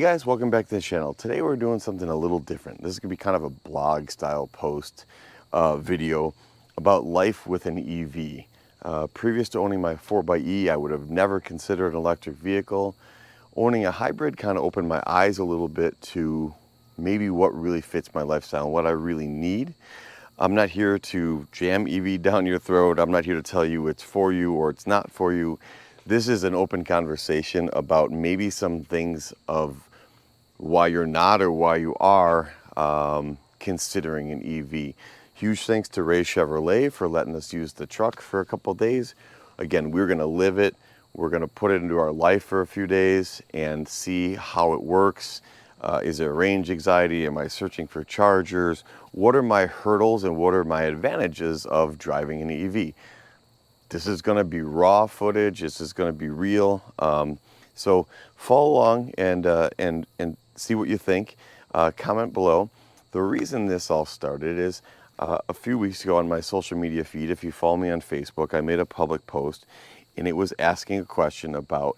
Hey guys, welcome back to the channel. Today we're doing something a little different. This is going to be kind of a blog style post video about life with an EV. Previous to owning my 4xe, I would have never considered an electric vehicle. Owning a hybrid kind of opened my eyes a little bit to maybe what really fits my lifestyle and what I really need. I'm not here to jam EV down your throat. I'm not here to tell you it's for you or it's not for you. This is an open conversation about maybe some things of why you're not or why you are considering an EV. Huge thanks to Ray Chevrolet for letting us use the truck for a couple days. Again, we're gonna live it. We're gonna put it into our life for a few days and see how it works. Is there range anxiety? Am I searching for chargers? What are my hurdles and what are my advantages of driving an EV? This is gonna be raw footage. This is gonna be real. So follow along and see what you think. Comment below. The reason this all started is a few weeks ago on my social media feed, if you follow me on Facebook, I made a public post and it was asking a question about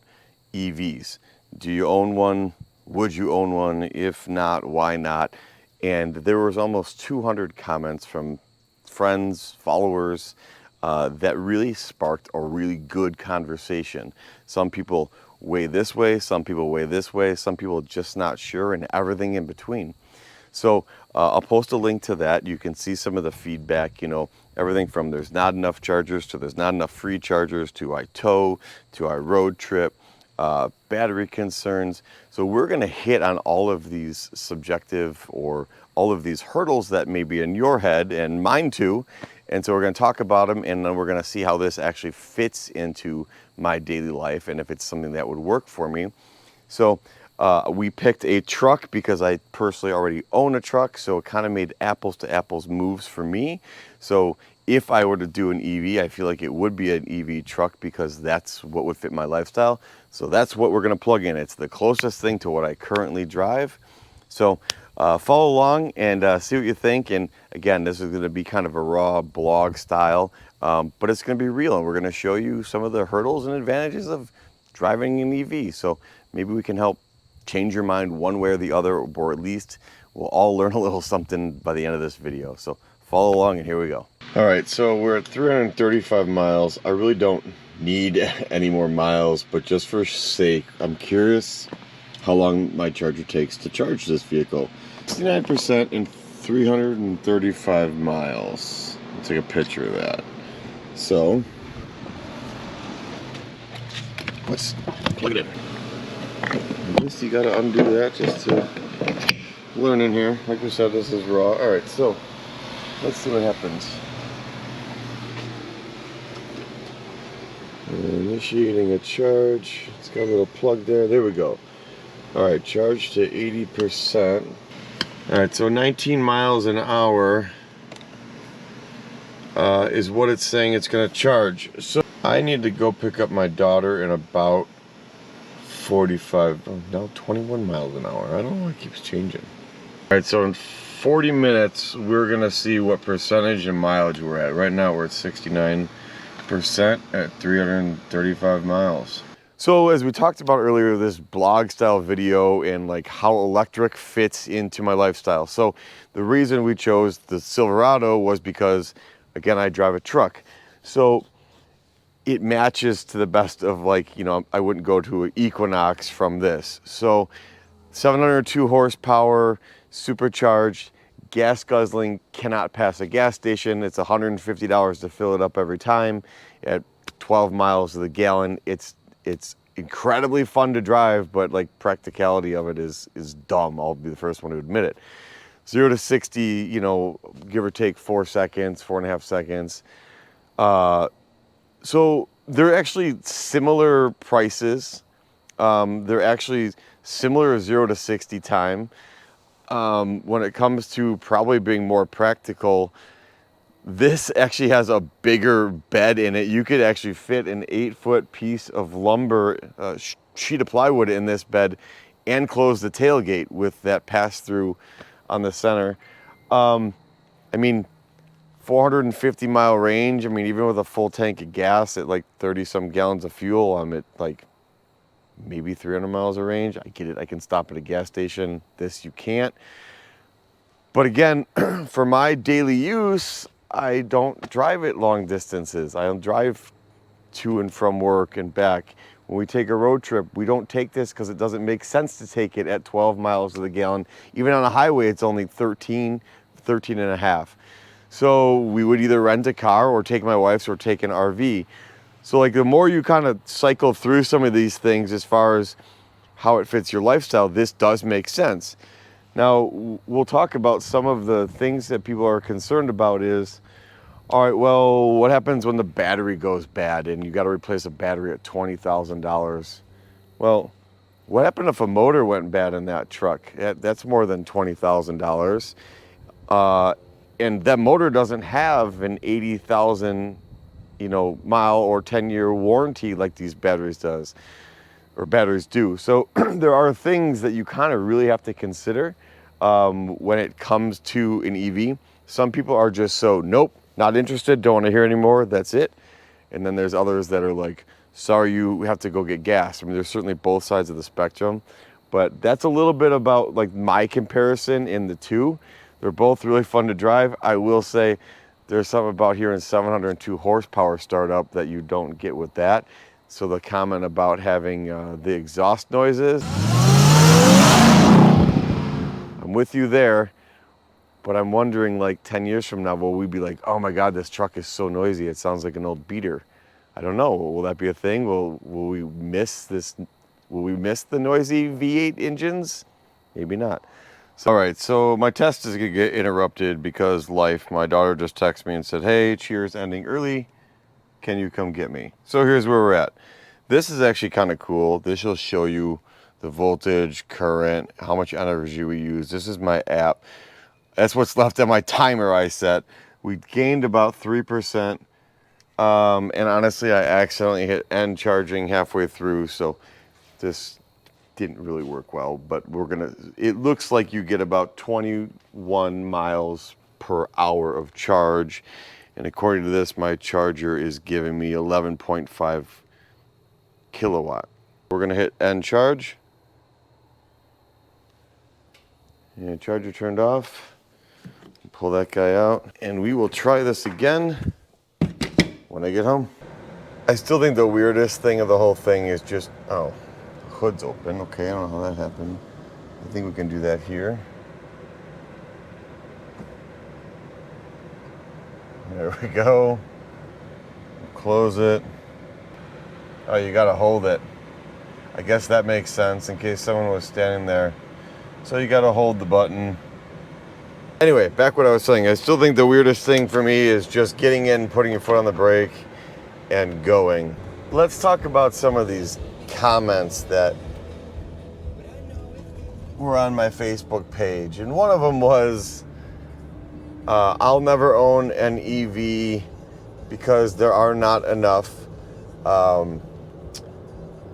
EVs. Do you own one? Would you own one? If not, why not? And there was almost 200 comments from friends, followers, that really sparked a really good conversation. Some people weigh this way, some people weigh this way, some people just not sure, and everything in between. So I'll post a link to that. You can see some of the feedback, you know, everything from there's not enough chargers to there's not enough free chargers to I tow to I road trip, battery concerns. So we're gonna hit on all of these subjective or all of these hurdles that may be in your head and mine too. And so we're going to talk about them, and then we're going to see how this actually fits into my daily life and if it's something that would work for me. So we picked a truck because I personally already own a truck, so it kind of made apples to apples moves for me. So if I were to do an EV, I feel like it would be an EV truck because that's what would fit my lifestyle. So that's what we're going to plug in. It's the closest thing to what I currently drive. So follow along and see what you think. And again, this is going to be kind of a raw blog style, but it's going to be real. And we're going to show you some of the hurdles and advantages of driving an EV. So maybe we can help change your mind one way or the other, or at least we'll all learn a little something by the end of this video. So follow along and here we go. All right, so we're at 335 miles. I really don't need any more miles, but just for sake, I'm curious how long my charger takes to charge this vehicle. 69% in 335 miles. I'll take a picture of that. So let's plug it in. I guess you gotta undo that just to learn in here. Like we said, this is raw. All right, so let's see what happens. Initiating a charge. It's got a little plug there. There we go. All right, charge to 80%. All right, so 19 miles an hour is what it's saying it's gonna charge. So I need to go pick up my daughter in about 45, now 21 miles an hour. I don't know why it keeps changing. All right, so in 40 minutes, we're gonna see what percentage and mileage we're at. Right now, we're at 69% at 335 miles. So as we talked about earlier, this blog style video and like how electric fits into my lifestyle. So the reason we chose the Silverado was because, again, I drive a truck. So it matches to the best of, like, you know, I wouldn't go to an Equinox from this. So 702 horsepower, supercharged, gas guzzling, cannot pass a gas station. It's $150 to fill it up every time at 12 miles to the gallon. It's incredibly fun to drive, but like practicality of it is dumb. I'll be the first one to admit it. 0 to 60, you know, give or take 4 seconds, 4.5 seconds. So they're actually similar prices. They're actually similar 0 to 60 time. When it comes to probably being more practical, this actually has a bigger bed in it. You could actually fit an 8-foot piece of lumber, sheet of plywood in this bed and close the tailgate with that pass-through on the center. I mean, 450 mile range. I mean, even with a full tank of gas at like 30 some gallons of fuel, I'm at like maybe 300 miles of range. I get it. I can stop at a gas station. This you can't. But again, for my daily use, I don't drive it long distances. I don't drive to and from work and back. When we take a road trip, we don't take this because it doesn't make sense to take it at 12 miles to the gallon. Even on a highway, it's only 13 and a half. So we would either rent a car or take my wife's or take an RV. So like the more you kind of cycle through some of these things as far as how it fits your lifestyle, this does make sense. Now, we'll talk about some of the things that people are concerned about is, all right, well, what happens when the battery goes bad and you got to replace a battery at $20,000? Well, what happened if a motor went bad in that truck? That's more than $20,000. And that motor doesn't have an 80,000, mile or 10-year warranty like these batteries do. So there are things that you kind of really have to consider when it comes to an EV. Some people are just so, nope, not interested, don't want to hear anymore, that's it. And then there's others that are like, sorry, you have to go get gas. I mean, there's certainly both sides of the spectrum, but that's a little bit about like my comparison in the two. They're both really fun to drive. I will say there's something about hearing 702 horsepower startup that you don't get with that. So the comment about having the exhaust noises, I'm with you there, but I'm wondering like 10 years from now, will we be like, oh my God, this truck is so noisy, it sounds like an old beater. I don't know, will that be a thing? Will we miss this? Will we miss the noisy V8 engines? Maybe not. So, all right, so my test is gonna get interrupted because life. My daughter just texted me and said, hey, cheers ending early. Can you come get me? So here's where we're at. This is actually kind of cool. This will show you the voltage, current, how much energy we use. This is my app. That's what's left on my timer I set. We gained about 3%. And honestly, I accidentally hit end charging halfway through. So this didn't really work well, but it looks like you get about 21 miles per hour of charge. And according to this, my charger is giving me 11.5 kilowatt. We're gonna hit end charge. And charger turned off. Pull that guy out. And we will try this again when I get home. I still think the weirdest thing of the whole thing is just, oh, hood's open. Okay, I don't know how that happened. I think we can do that here. There we go. Close it. Oh, you gotta hold it. I guess that makes sense in case someone was standing there. So you gotta hold the button. Anyway, back what I was saying. I still think the weirdest thing for me is just getting in, putting your foot on the brake, and going. Let's talk about some of these comments that were on my Facebook page. And one of them was, I'll never own an EV because there are not enough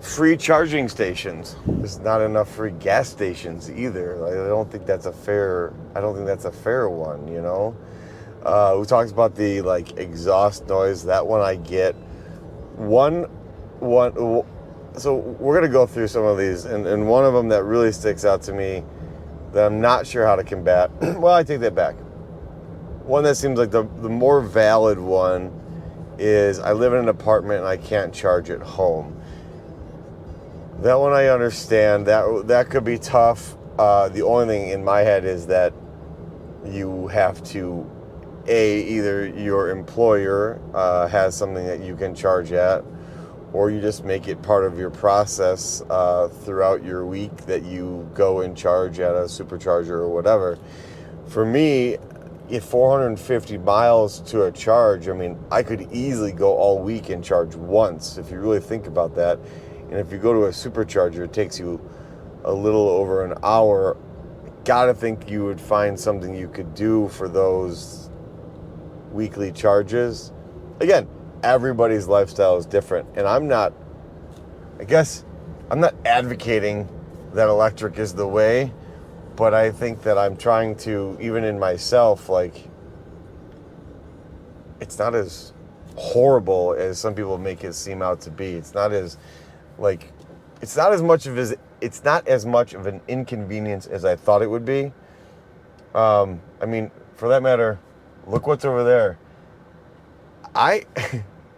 free charging stations. There's not enough free gas stations either. I don't think that's a fair one, We talked about the exhaust noise. That one I get. So we're gonna go through some of these, and one of them that really sticks out to me that I'm not sure how to combat. Well, I take that back. One that seems like the more valid one is I live in an apartment and I can't charge at home. That one I understand. That could be tough. The only thing in my head is that you have to, either your employer has something that you can charge at, or you just make it part of your process throughout your week that you go and charge at a supercharger or whatever. For me, if 450 miles to a charge, I mean, I could easily go all week and charge once if you really think about that. And if you go to a supercharger, it takes you a little over an hour. Gotta think you would find something you could do for those weekly charges. Again, everybody's lifestyle is different. And I'm not advocating that electric is the way, but I think that I'm trying to, even in myself, it's not as horrible as some people make it seem out to be. It's not as it's not as much of an inconvenience as I thought it would be. I mean, for that matter, look what's over there. I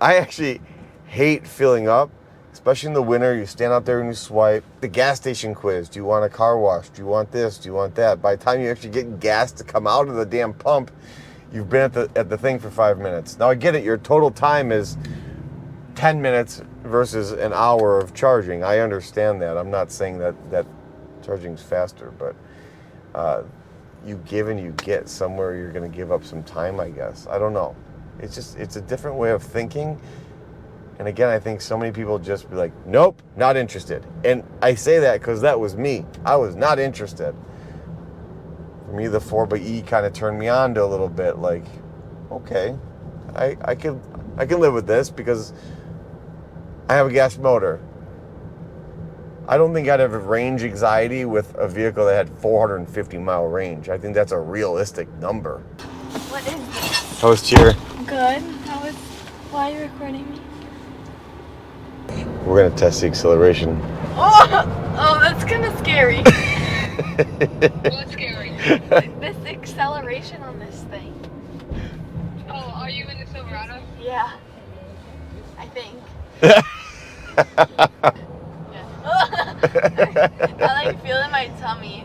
I actually hate filling up, especially in the winter. You stand out there and you swipe. The gas station quiz. Do you want a car wash? Do you want this? Do you want that? By the time you actually get gas to come out of the damn pump, you've been at the thing for 5 minutes. Now I get it. Your total time is 10 minutes versus an hour of charging. I understand that. I'm not saying that charging's faster, but you give and you get. Somewhere you're going to give up some time, I guess. I don't know. It's a different way of thinking. And again, I think so many people just be like, nope, not interested. And I say that because that was me. I was not interested. For me, the 4xe kind of turned me on to a little bit. Like, okay, I can live with this because I have a gas motor. I don't think I'd have range anxiety with a vehicle that had 450-mile range. I think that's a realistic number. What is this? How was cheer? Good. Why are you recording me? We're going to test the acceleration. Oh, that's kind of scary. What's scary? This acceleration on this thing. Oh, are you in the Silverado? Yeah. I think. I like feel in my tummy.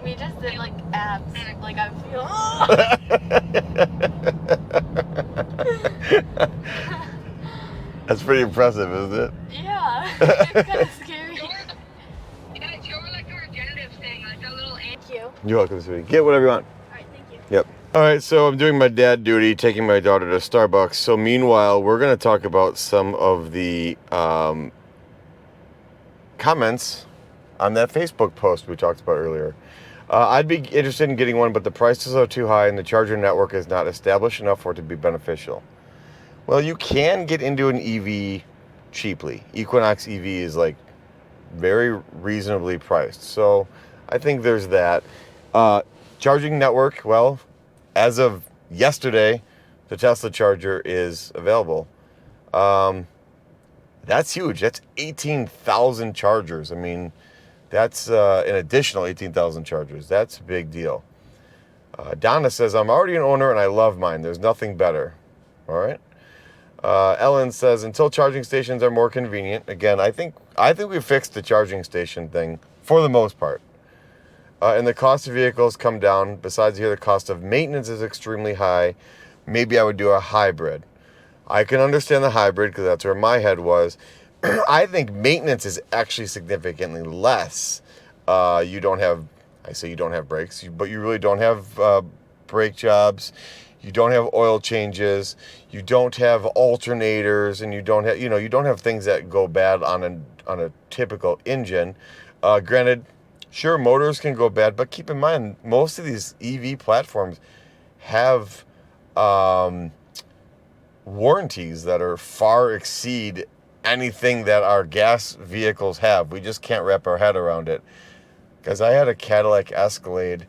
We just did like abs. Like I feel. That's pretty impressive, isn't it? Yeah. It's kind of scary. Yeah, it's your like the regenerative thing, like that little ant. Thank you. You're welcome, sweetie. Get whatever you want. Alright, thank you. Yep. All right, so I'm doing my dad duty, taking my daughter to Starbucks. So meanwhile, we're going to talk about some of the comments on that Facebook post we talked about earlier. I'd be interested in getting one, but the prices are too high and the charger network is not established enough for it to be beneficial. Well, you can get into an EV cheaply. Equinox EV is like very reasonably priced. So I think there's that. Charging network, well, as of yesterday, the Tesla charger is available. That's huge. That's 18,000 chargers. I mean, that's an additional 18,000 chargers. That's a big deal. Donna says, I'm already an owner and I love mine. There's nothing better. All right. Ellen says, until charging stations are more convenient. Again, I think we fixed the charging station thing for the most part. And the cost of vehicles come down. Besides here, the cost of maintenance is extremely high. Maybe I would do a hybrid. I can understand the hybrid because that's where my head was. I think maintenance is actually significantly less. You don't have brakes, but you really don't have brake jobs. You don't have oil changes. You don't have alternators, and you don't have things that go bad on a typical engine. Granted, sure, motors can go bad, but keep in mind most of these EV platforms have warranties that are far exceed anything that our gas vehicles have. We just can't wrap our head around it. Because I had a Cadillac Escalade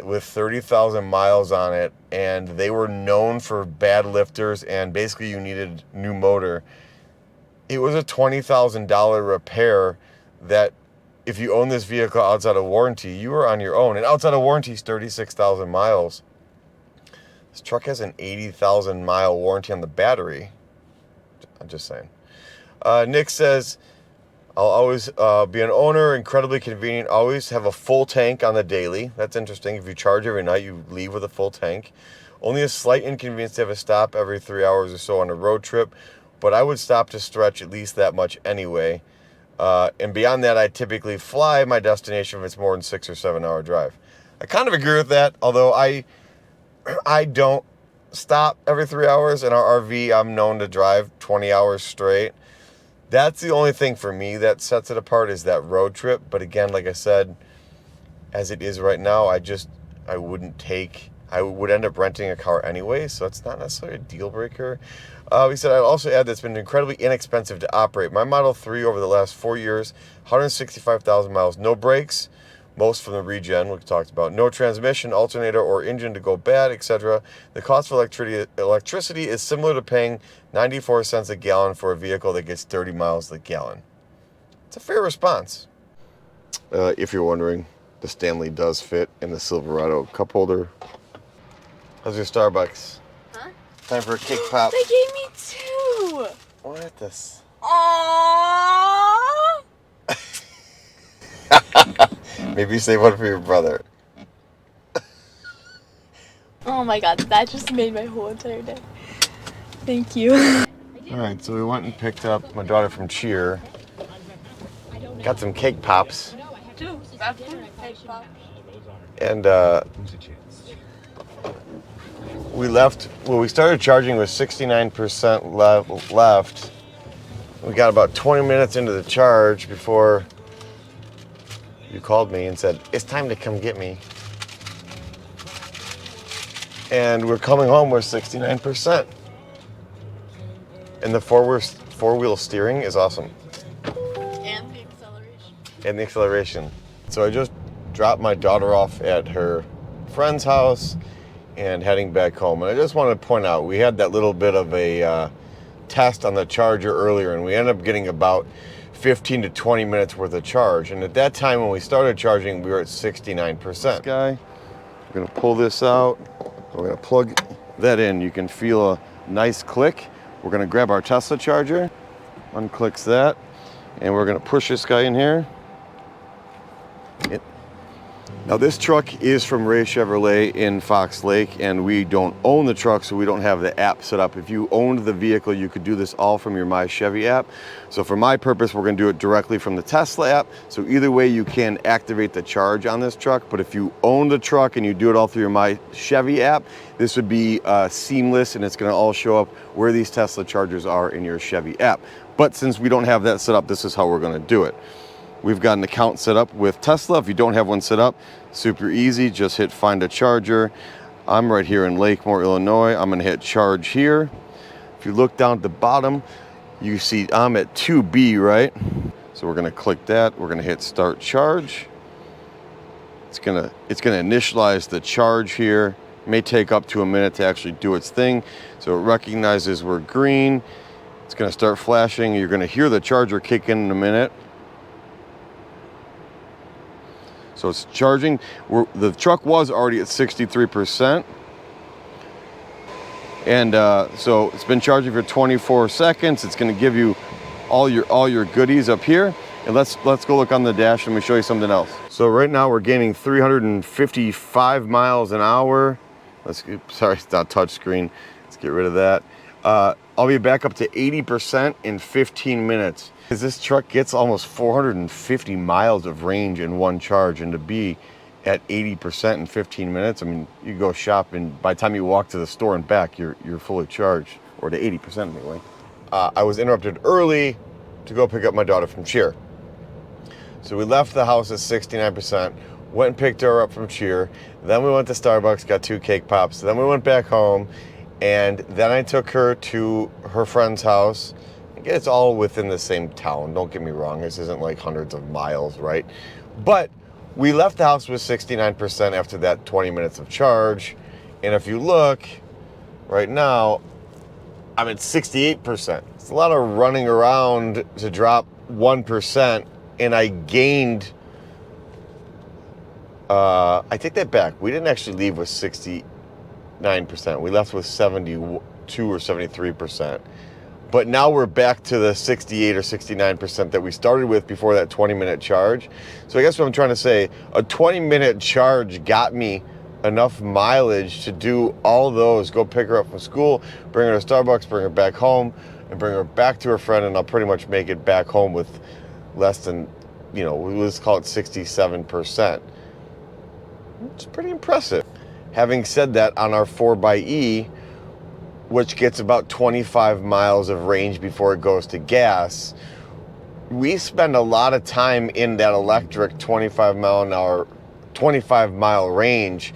with 30,000 miles on it, and they were known for bad lifters, and basically you needed new motor. It was a $20,000 repair that if you own this vehicle outside of warranty, you were on your own. And outside of warranty is 36,000 miles. This truck has an 80,000 mile warranty on the battery. I'm just saying. Nick says, I'll always be an owner, incredibly convenient, always have a full tank on the daily. That's interesting. If you charge every night, you leave with a full tank. Only a slight inconvenience to have a stop every 3 hours or so on a road trip, but I would stop to stretch at least that much anyway. And beyond that, I typically fly my destination if it's more than 6 or 7 hour drive. I kind of agree with that, although I don't stop every 3 hours. In our RV, I'm known to drive 20 hours straight. That's the only thing for me that sets it apart is that road trip. But again, like I said, as it is right now, I would end up renting a car anyway, so it's not necessarily a deal breaker. He said, I'd also add that it's been incredibly inexpensive to operate. My Model 3 over the last 4 years, 165,000 miles, no brakes, most from the regen, we talked about, no transmission, alternator, or engine to go bad, etc. The cost of electricity is similar to paying 94 cents a gallon for a vehicle that gets 30 miles a gallon. It's a fair response. If you're wondering, the Stanley does fit in the Silverado cup holder. How's your Starbucks? Huh? Time for a cake pop. They gave me 2. What this? Aww. Maybe save one for your brother. Oh my god, that just made my whole entire day. Thank you. Alright, so we went and picked up my daughter from cheer. Got some cake pops. 2 Raccoon Cake Pops. And we left, well, we started charging with 69% left. We got about 20 minutes into the charge before you called me and said, it's time to come get me. And we're coming home with 69%. And the four-wheel steering is awesome. And the acceleration. And the acceleration. So I just dropped my daughter off at her friend's house and heading back home. And I just wanted to point out, we had that little bit of a test on the charger earlier, and we ended up getting about 15 to 20 minutes worth of charge. And at that time when we started charging, we were at 69%. This guy, we're gonna pull this out. We're gonna plug that in. You can feel a nice click. We're gonna grab our Tesla charger, unclicks that, and we're gonna push this guy in here. Now this truck is from Ray Chevrolet in Fox Lake, and we don't own the truck, so we don't have the app set up. If you owned the vehicle, you could do this all from your My Chevy app. So for my purpose, we're gonna do it directly from the Tesla app. So either way, you can activate the charge on this truck, but if you own the truck and you do it all through your My Chevy app, this would be seamless, and it's gonna all show up where these Tesla chargers are in your Chevy app. But since we don't have that set up, this is how we're gonna do it. We've got an account set up with Tesla. If you don't have one set up, super easy. Just hit find a charger. I'm right here in Lakemore, Illinois. I'm gonna hit charge here. If you look down at the bottom, you see I'm at 2B, right? So we're gonna click that. We're gonna hit start charge. It's gonna initialize the charge here. It may take up to a minute to actually do its thing. So it recognizes we're green. It's gonna start flashing. You're gonna hear the charger kick in a minute. So it's charging. The truck was already at 63%. And so it's been charging for 24 seconds. It's gonna give you all your goodies up here. And let's go look on the dash and let me show you something else. So right now we're gaining 355 miles an hour. Sorry, it's not touch screen. Let's get rid of that. I'll be back up to 80% in 15 minutes. Because this truck gets almost 450 miles of range in one charge, and to be at 80% in 15 minutes, I mean, you go shop and by the time you walk to the store and back, you're fully charged, or to 80% anyway. I was interrupted early to go pick up my daughter from cheer. So we left the house at 69%, went and picked her up from cheer, then we went to Starbucks, got 2 cake pops, then we went back home, and then I took her to her friend's house. It's all within the same town, don't get me wrong. This isn't like hundreds of miles, right? But we left the house with 69% after that 20 minutes of charge. And if you look, right now, I'm at 68%. It's a lot of running around to drop 1%, and I gained, I take that back. We didn't actually leave with 69%. We left with 72 or 73%. But now we're back to the 68 or 69% that we started with before that 20-minute charge. So I guess what I'm trying to say, a 20-minute charge got me enough mileage to do all those, go pick her up from school, bring her to Starbucks, bring her back home, and bring her back to her friend, and I'll pretty much make it back home with less than, let's call it 67%. It's pretty impressive. Having said that, on our 4xe, which gets about 25 miles of range before it goes to gas, we spend a lot of time in that electric 25 mile range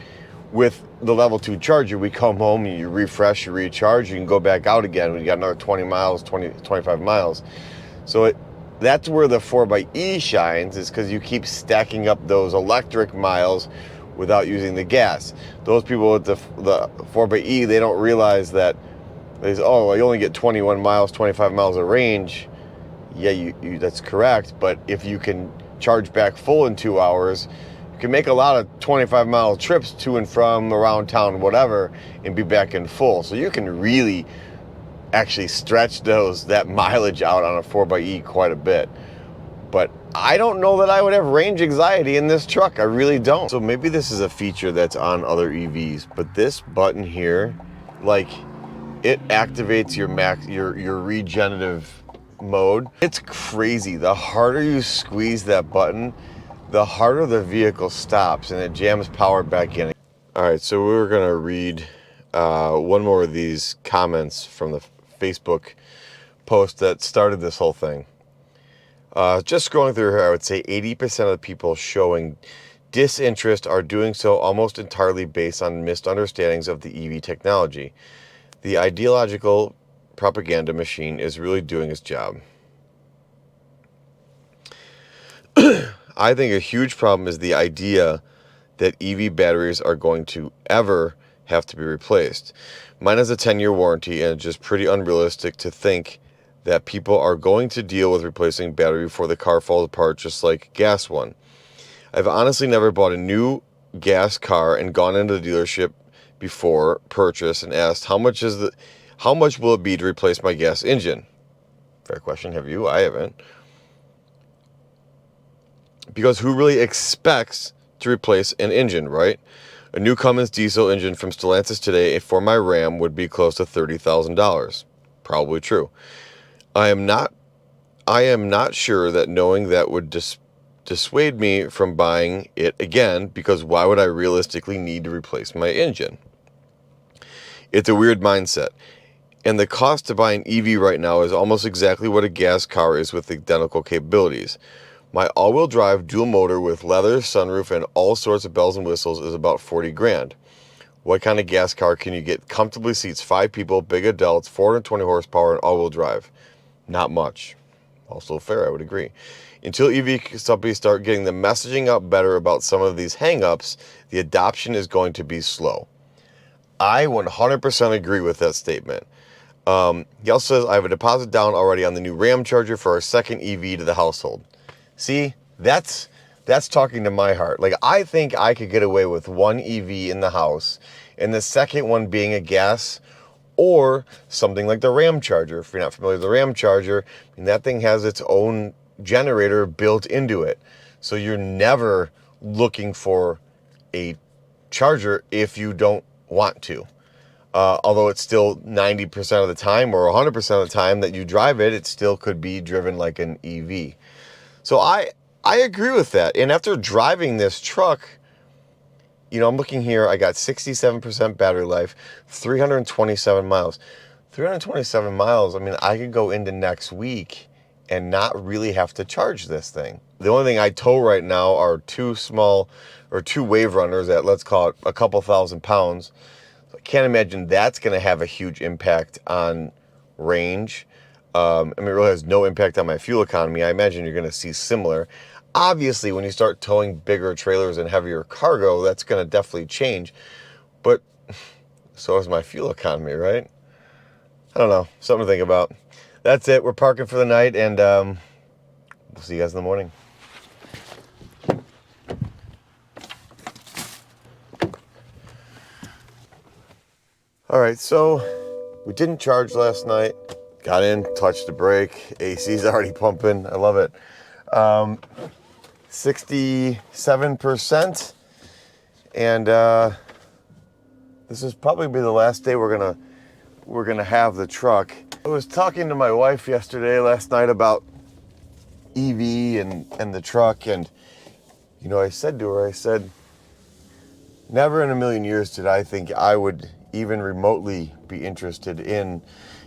with the level 2 charger. We come home and you refresh, you recharge, you can go back out again. We got another 20 miles, 25 miles. So that's where the 4xe shines, is because you keep stacking up those electric miles without using the gas. Those people with the 4xe, they don't realize that they say, oh, well, you only get 21 miles, 25 miles of range. Yeah, that's correct. But if you can charge back full in 2 hours, you can make a lot of 25-mile trips to and from, around town, whatever, and be back in full. So you can really actually stretch that mileage out on a 4xe quite a bit. But I don't know that I would have range anxiety in this truck. I really don't. So maybe this is a feature that's on other EVs, but this button here, like, it activates your regenerative mode. It's crazy. The harder you squeeze that button, the harder the vehicle stops, and it jams power back in. All right, so we're gonna read one more of these comments from the Facebook post that started this whole thing. Just scrolling through here, I would say 80% of the people showing disinterest are doing so almost entirely based on misunderstandings of the EV technology. The ideological propaganda machine is really doing its job. I think a huge problem is the idea that EV batteries are going to ever have to be replaced. Mine has a 10-year warranty, and it's just pretty unrealistic to think that people are going to deal with replacing battery before the car falls apart, just like gas one. I've honestly never bought a new gas car and gone into the dealership before purchase and asked how much will it be to replace my gas engine. Fair question. Have you? I haven't. Because who really expects to replace an engine, right? A new Cummins diesel engine from Stellantis today for my Ram would be close to $30,000. Probably true. I am not sure that knowing that would dissuade me from buying it again, because why would I realistically need to replace my engine? It's a weird mindset. And the cost to buy an EV right now is almost exactly what a gas car is with identical capabilities. My all-wheel drive dual motor with leather, sunroof, and all sorts of bells and whistles is about 40 grand. What kind of gas car can you get comfortably seats 5 people, big adults, 420 horsepower, and all-wheel drive? Not much. Also fair, I would agree. Until EV companies start getting the messaging out better about some of these hang-ups, the adoption is going to be slow. I 100% agree with that statement. He also says, I have a deposit down already on the new Ram charger for our second EV to the household. See, that's talking to my heart. Like, I think I could get away with one EV in the house, and the second one being a gas or something like the Ram charger. If you're not familiar with the Ram charger, I mean, that thing has its own generator built into it. So you're never looking for a charger if you don't want to. Although it's still 90% of the time or 100% of the time that you drive it, it still could be driven like an EV. So I agree with that. And after driving this truck, you know, I'm looking here, I got 67% battery life, 327 miles. 327 miles, I mean, I could go into next week and not really have to charge this thing. The only thing I tow right now are two wave runners at, let's call it, a couple thousand pounds. So I can't imagine that's going to have a huge impact on range. I mean, it really has no impact on my fuel economy. I imagine you're going to see similar. Obviously, when you start towing bigger trailers and heavier cargo, that's going to definitely change. But so is my fuel economy, right? I don't know. Something to think about. That's it. We're parking for the night, and we'll see you guys in the morning. All right, so we didn't charge last night. Got in, touched the brake. AC's already pumping. I love it. 67%, and this is probably be the last day we're gonna have the truck. I was talking to my wife last night about EV and the truck, and you know, I said to her, never in a million years did I think I would even remotely be interested in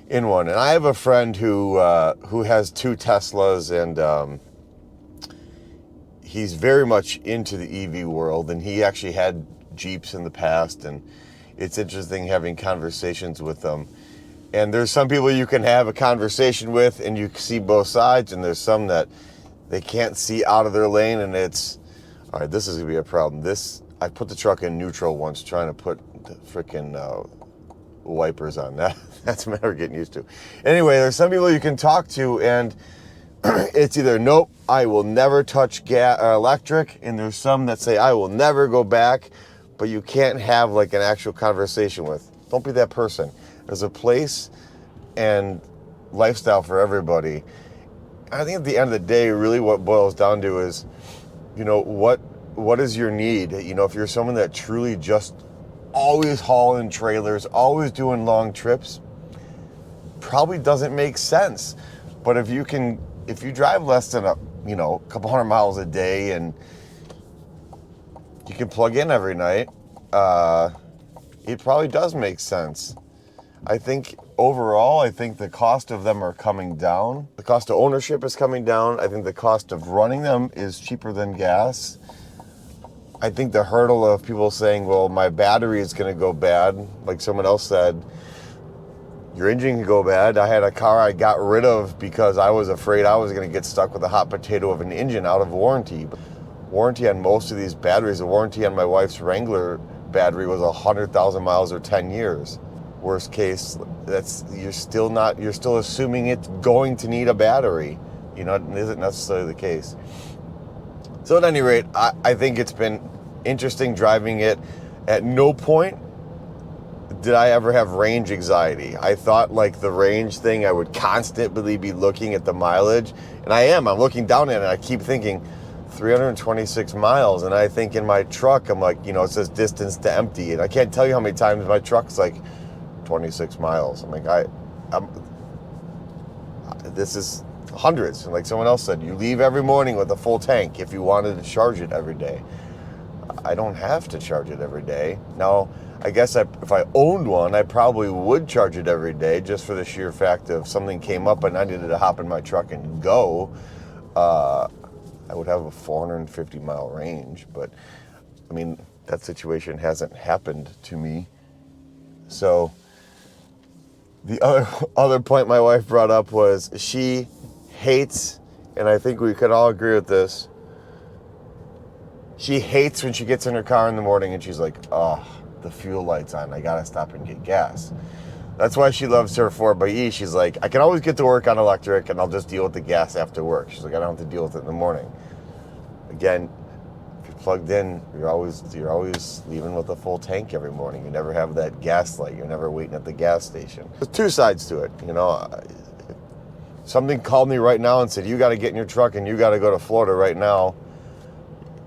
one. And I have a friend who has 2 Teslas, and he's very much into the EV world, and he actually had Jeeps in the past, and it's interesting having conversations with them. And there's some people you can have a conversation with and you see both sides, and there's some that they can't see out of their lane, and it's, all right, this is gonna be a problem. I put the truck in neutral once trying to put the freaking wipers on. That's a matter of getting used to. Anyway, there's some people you can talk to, and It's either nope, I will never touch gas or electric, and there's some that say I will never go back, but you can't have like an actual conversation with. Don't be that person. There's a place and lifestyle for everybody. I think at the end of the day, really what boils down to is, what is your need? If you're someone that truly just always hauling trailers, always doing long trips, probably doesn't make sense. But if you drive less than a couple hundred miles a day and you can plug in every night, it probably does make sense. I think overall, the cost of them are coming down. The cost of ownership is coming down. I think the cost of running them is cheaper than gas. I think the hurdle of people saying, well, my battery is going to go bad, like someone else said, your engine can go bad. I had a car I got rid of because I was afraid I was going to get stuck with a hot potato of an engine out of warranty. Warranty on most of these batteries, the warranty on my wife's Wrangler battery was 100,000 miles or 10 years. Worst case, you're still assuming it's going to need a battery. It isn't necessarily the case. So at any rate, I think it's been interesting driving it. At no point did I ever have range anxiety. I thought like the range thing, I would constantly be looking at the mileage, and I'm looking down at it and I keep thinking 326 miles, and I think in my truck, I'm like, it says distance to empty, and I can't tell you how many times my truck's like 26 miles. I'm like, this is hundreds. And like someone else said, you leave every morning with a full tank if you wanted to charge it every day. I don't have to charge it every day. Now, I guess if I owned one, I probably would charge it every day just for the sheer fact of something came up and I needed to hop in my truck and go. I would have a 450 mile range, but I mean, that situation hasn't happened to me. So the other point my wife brought up was she hates, and I think we could all agree with this, she hates when she gets in her car in the morning and she's like, oh, the fuel light's on, I gotta stop and get gas. That's why she loves her 4xe. She's like, I can always get to work on electric and I'll just deal with the gas after work. She's like, I don't have to deal with it in the morning. Again, if you're plugged in, you're always leaving with a full tank every morning. You never have that gas light. You're never waiting at the gas station. There's two sides to it. Something called me right now and said, you got to get in your truck and you got to go to Florida right now.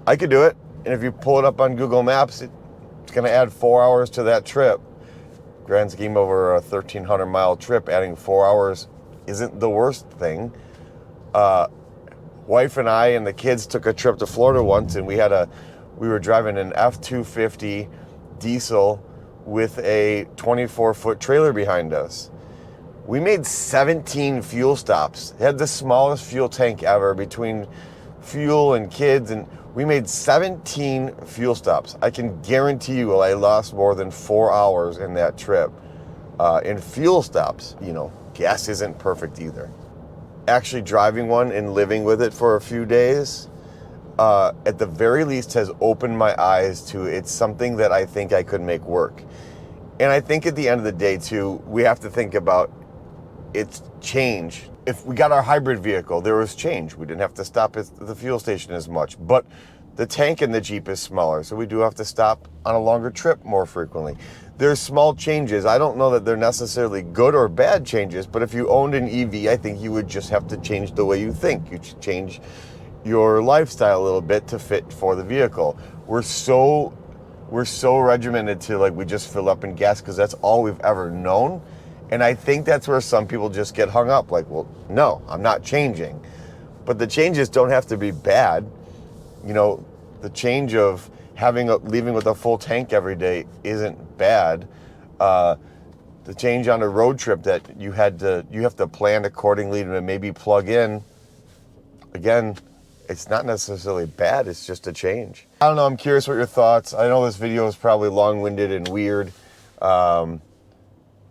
I could do it. And if you pull it up on Google Maps, it's going to add 4 hours to that trip. Grand scheme over a 1,300 mile trip, adding 4 hours isn't the worst thing. Wife and I and the kids took a trip to Florida once, and we were driving an F-250 diesel with a 24-foot trailer behind us. We made 17 fuel stops. It had the smallest fuel tank ever between fuel and kids, and we made 17 fuel stops. I can guarantee you I lost more than 4 hours in that trip in fuel stops. Gas isn't perfect either. Actually driving one and living with it for a few days, at the very least has opened my eyes to it's something that I think I could make work. And I think at the end of the day too, we have to think about it's change. If we got our hybrid vehicle, there was change. We didn't have to stop at the fuel station as much, but the tank in the Jeep is smaller, so we do have to stop on a longer trip more frequently. There's small changes. I don't know that they're necessarily good or bad changes, but if you owned an EV, I think you would just have to change the way you think. You should change your lifestyle a little bit to fit for the vehicle. We're so regimented to we just fill up in gas because that's all we've ever known. And I think that's where some people just get hung up. Well, no, I'm not changing. But the changes don't have to be bad. The change of leaving with a full tank every day isn't bad. The change on a road trip that you have to plan accordingly to maybe plug in. Again, it's not necessarily bad. It's just a change. I don't know. I'm curious what your thoughts. I know this video is probably long-winded and weird.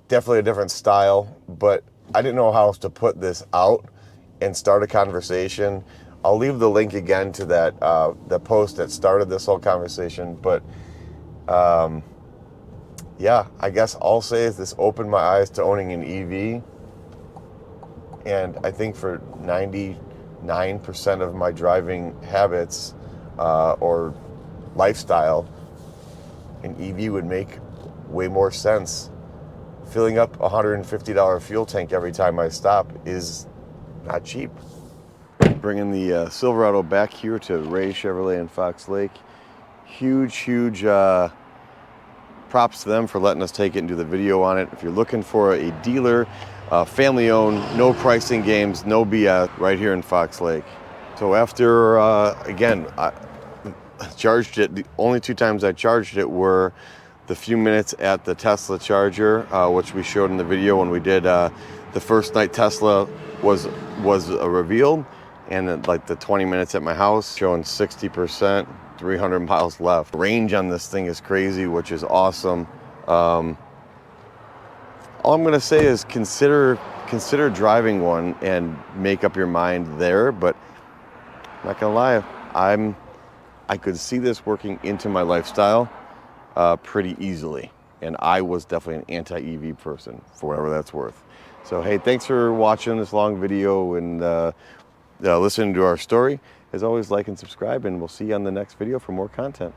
Definitely a different style, but I didn't know how else to put this out and start a conversation. I'll leave the link again to that the post that started this whole conversation. But yeah, I guess I'll say is this opened my eyes to owning an EV. And I think for 90 9% of my driving habits or lifestyle, an EV would make way more sense. Filling up a $150 fuel tank every time I stop is not cheap. Bringing the Silverado back here to Ray Chevrolet in Fox Lake. Huge props to them for letting us take it and do the video on it. If you're looking for a dealer, family owned, no pricing games, no BS, right here in Fox Lake. So after, again, I charged it, the only 2 times I charged it were the few minutes at the Tesla charger, which we showed in the video when we did the first night Tesla was revealed, and then like the 20 minutes at my house showing 60%, 300 miles left. Range on this thing is crazy, which is awesome. All I'm gonna say is consider driving one and make up your mind there, but I'm not gonna lie, I could see this working into my lifestyle pretty easily. And I was definitely an anti-EV person, for whatever that's worth. So hey, thanks for watching this long video and listening to our story. As always, like and subscribe, and we'll see you on the next video for more content.